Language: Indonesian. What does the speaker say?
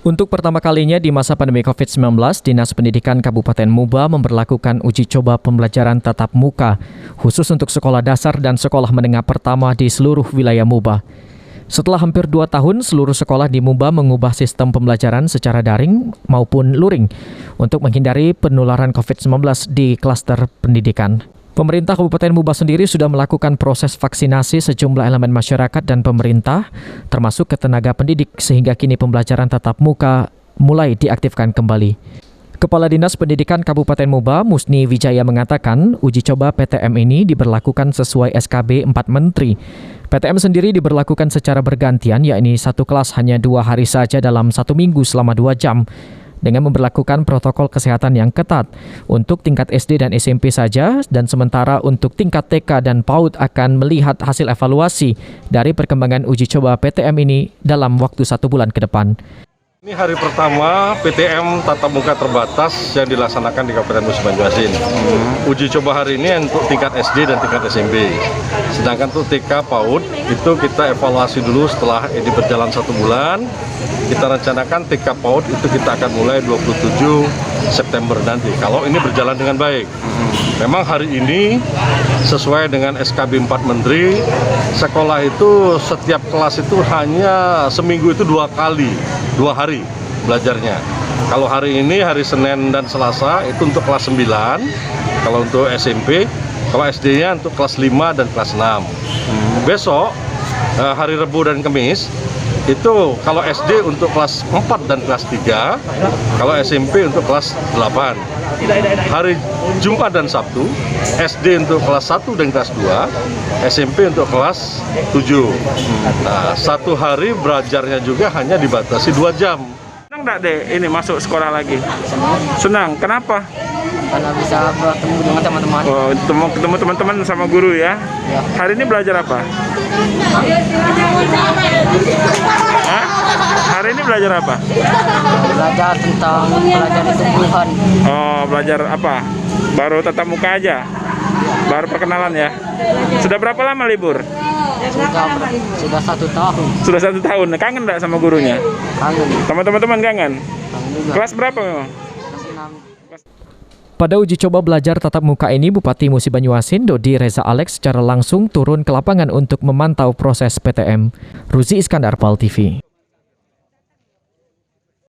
Untuk pertama kalinya di masa pandemi COVID-19, Dinas Pendidikan Kabupaten Muba memberlakukan uji coba pembelajaran tatap muka khusus untuk sekolah dasar dan sekolah menengah pertama di seluruh wilayah Muba. Setelah hampir 2 tahun, seluruh sekolah di Muba mengubah sistem pembelajaran secara daring maupun luring untuk menghindari penularan COVID-19 di klaster pendidikan. Pemerintah Kabupaten Muba sendiri sudah melakukan proses vaksinasi sejumlah elemen masyarakat dan pemerintah, termasuk ke tenaga pendidik, sehingga kini pembelajaran tatap muka mulai diaktifkan kembali. Kepala Dinas Pendidikan Kabupaten Muba, Musni Wijaya, mengatakan uji coba PTM ini diberlakukan sesuai SKB 4 Menteri. PTM sendiri diberlakukan secara bergantian, yakni satu kelas hanya 2 hari saja dalam 1 minggu selama 2 jam. Dengan memberlakukan protokol kesehatan yang ketat untuk tingkat SD dan SMP saja, dan sementara untuk tingkat TK dan PAUD akan melihat hasil evaluasi dari perkembangan uji coba PTM ini dalam waktu 1 bulan ke depan. Ini hari pertama PTM tatap muka terbatas yang dilaksanakan di Kabupaten Musi Banyu-Asin. Uji coba hari ini untuk tingkat SD dan tingkat SMP. Sedangkan untuk TK PAUD itu kita evaluasi dulu setelah ini berjalan 1 bulan. Kita rencanakan TK PAUD itu kita akan mulai 27 September nanti, kalau ini berjalan dengan baik. Memang hari ini sesuai dengan SKB 4 Menteri, sekolah itu setiap kelas itu hanya seminggu itu 2 kali, 2 hari belajarnya. Kalau hari ini, hari Senin dan Selasa itu untuk kelas 9, kalau untuk SMP, kalau SD-nya untuk kelas 5 dan kelas 6. Besok, hari Rabu dan Kamis, itu kalau SD untuk kelas 4 dan kelas 3, kalau SMP untuk kelas 8. Hari Jumat dan Sabtu, SD untuk kelas 1 dan kelas 2, SMP untuk kelas 7. Nah, 1 hari belajarnya juga hanya dibatasi 2 jam. Senang nggak deh ini masuk sekolah lagi? Senang. Kenapa? Karena bisa bertemu dengan teman-teman. Oh, ketemu teman-teman sama guru ya? Ya. Hari ini belajar apa? Hah? Hari ini belajar apa? Belajar tentang pelajari tumbuhan. Oh, belajar apa? Baru tatap muka aja? Baru perkenalan ya? Sudah berapa lama libur? Sudah 1 tahun. Sudah 1 tahun. Kangen nggak sama gurunya? Kangen. Sama teman-teman kangen? Kangen juga. Kelas berapa memang? Kelas 6. Pada uji coba belajar tatap muka ini, Bupati Musi Banyu-Asin, Dodi Reza Alex, secara langsung turun ke lapangan untuk memantau proses PTM. Ruzi Iskandar, PAL TV.